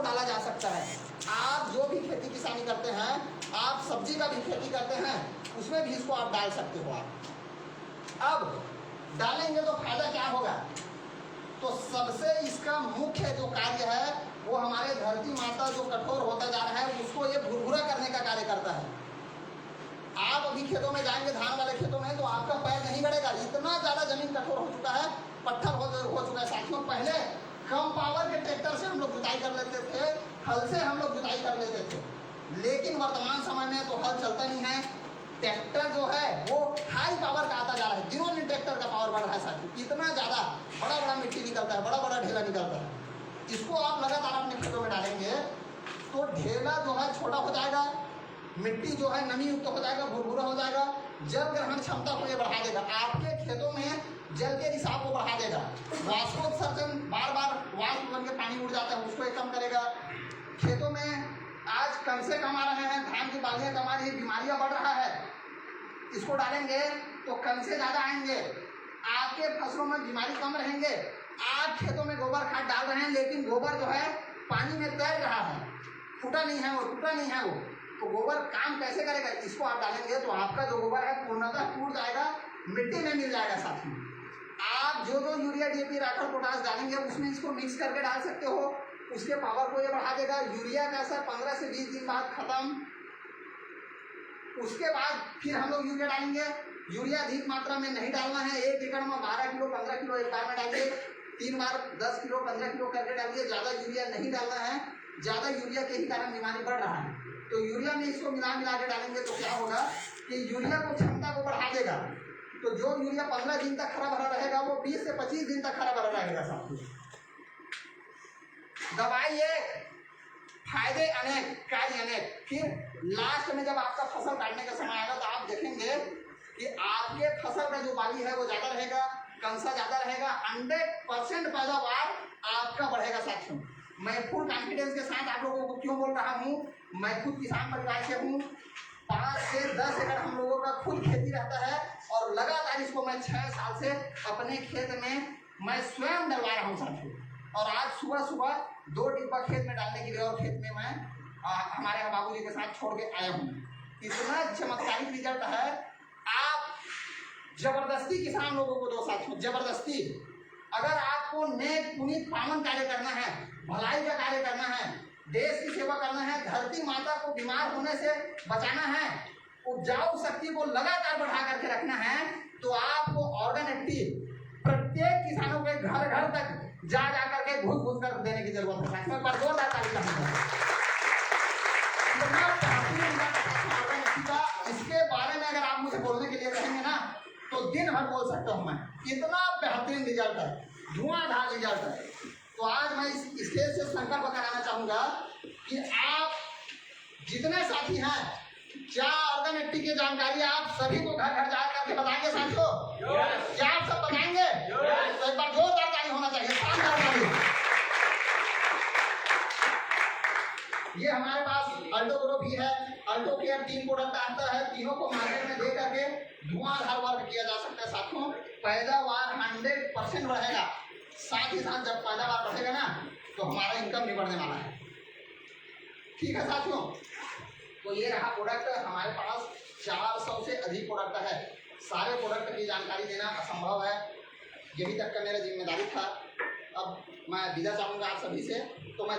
इसको डाला जा सकता है। आप जो भी खेती किसानी करते हैं, आप सब्जी का भी खेती करते हैं, उसमें भी इसको आप डाल सकते हो। आप अब डालेंगे तो फायदा क्या होगा? तो सबसे इसका मुख्य जो कार्य है वो हमारे धरती माता जो कठोर होता जा रहा है उसको ये भुरभुरा करने का कार्य करता है। आप अभी खेतों में जाएंगे, धान वाले खेतों में, तो आपका पैर नहीं बढ़ेगा, इतना ज्यादा जमीन कठोर हो चुका है, पत्थर हो चुका है। साथियों, पहले कम पावर के ट्रैक्टर से हम लोग जुताई कर लेते थे, हल से हम लोग जुताई कर लेते थे, लेकिन वर्तमान समय में तो हल चलता नहीं है। ट्रैक्टर जो है वो हाई पावर का आता जा रहा है, दिनों दिन ट्रैक्टर का पावर बढ़ रहा है साथियों, इतना ज्यादा बड़ा बड़ा मिट्टी निकलता है, बड़ा बड़ा ढेला निकलता है। इसको आप लगातार अपने खेतों में डालेंगे तो ढेला जो है छोटा हो जाएगा, मिट्टी जो है नमी युक्त हो जाएगा, भुरभुरा हो जाएगा, जल ग्रहण क्षमता को ये बढ़ा देगा, आपके खेतों में जल के रिसाव को बढ़ा देगा। वाष्पोत्सर्जन, बार बार वाष्प बन के पानी उड़ जाता है, उसको ये कम करेगा। खेतों में आज कम से कम आ रहे हैं, धान की बालियां कम आ रही है, बीमारियां बढ़ रहा है, इसको डालेंगे तो कम से ज्यादा आएंगे, आपके फसलों में बीमारी कम रहेंगे। आप खेतों में गोबर खाद डाल रहे हैं, लेकिन गोबर जो है पानी में तैर रहा है, फूटा नहीं है वो, टूटा नहीं है वो, तो गोबर काम कैसे करेगा? इसको आप डालेंगे तो आपका जो गोबर है पूर्णतः टूट जाएगा, मिट्टी में मिल जाएगा। साथियों, आप जो जो यूरिया, डीएपी, राखड़, पोटाश डालेंगे उसमें इसको मिक्स करके डाल सकते हो, उसके पावर को ये बढ़ा देगा। यूरिया का असर 15 से 20 दिन बाद खत्म, उसके बाद फिर हम लोग यूरिया डालेंगे। यूरिया अधिक मात्रा में नहीं डालना है, 1 एकड़ में 12 किलो 15 किलो एक बार में डालिए, 3 बार 10 किलो 15 किलो करके डालिए, ज्यादा यूरिया नहीं डालना है। ज्यादा यूरिया के ही कारण बीमारी बढ़ रहा है, तो यूरिया में इसको मिला के डालेंगे तो क्या होगा कि यूरिया को क्षमता को बढ़ा देगा। तो जो यूरिया 15 दिन तक हरा भरा रहेगा वो 20 से 25 दिन तक हरा भरा रहेगा। साथियों, दवाई एक, फायदे अनेक, कार्य अनेक। फिर लास्ट में जब आपका फसल काटने का समय आएगा तो आप देखेंगे कि आपके फसल का जो बाली है वो ज्यादा रहेगा, कंसा ज्यादा रहेगा, 100% पैदावार आपका बढ़ेगा। साथियों, मैं फुल कॉन्फिडेंस के साथ आप लोगों को क्यों बोल रहा हूँ, मैं खुद किसान परिवार से हूँ, 5 से 10 एकड़ हम लोगों का खुद खेती रहता है, और लगातार इसको मैं 6 साल से अपने खेत में मैं स्वयं डलवा रहा हूँ। साथियों, और आज सुबह सुबह 2 डिब्बा खेत में डालने के लिए और खेत में मैं हमारे यहाँ बाबूजी के साथ छोड़ के आया हूँ। इतना चमत्कारिक रिजल्ट है। आप जबरदस्ती किसान लोगों को दो साथियों, जबरदस्ती। अगर आपको नेक पुनीत पावन कार्य करना है, भलाई का कार्य करना है, देश की सेवा करना है, धरती माता को बीमार होने से बचाना है, उपजाऊ शक्ति को लगातार बढ़ा करके रखना है, तो आपको ऑर्गन एक्टिव प्रत्येक किसानों के घर घर तक जा करके घुस कर देने की जरूरत है। इसके बारे में अगर आप मुझे बोलने के लिए कहेंगे ना तो दिन भर बोल सकता हूँ मैं, इतना बेहतरीन रिजल्ट है, धुआंधार रिजल्ट है। तो आज मैं इस स्टेज से संकल्प कराना चाहूंगा कि आप जितने साथी हैं, क्या ऑर्गन एक्टिव की जानकारी आप सभी को घर घर जा करके बताएंगे साथियों? क्या आप सब बताएंगे? तो एक बार जोरदार ताली होना चाहिए, शानदार ताली। ये हमारे पास अल्टो ग्रुप भी है, अल्टो केयर 3 प्रोडक्ट आता है, तीनों को मार्केट में दे करके धुआंधार वर्क किया जा सकता है। साथियों, पैदावार 100% बढ़ेगा, साथ ही साथ जब पैदावार बढ़ेगा ना तो हमारा इनकम भी बढ़ने वाला है। ठीक है साथियों, तो ये रहा प्रोडक्ट। हमारे पास 400 से अधिक प्रोडक्ट है, सारे प्रोडक्ट की जानकारी देना असंभव है, यही तक का मेरा जिम्मेदारी था। अब मैं विदा चाहूँगा आप सभी से, तो मैं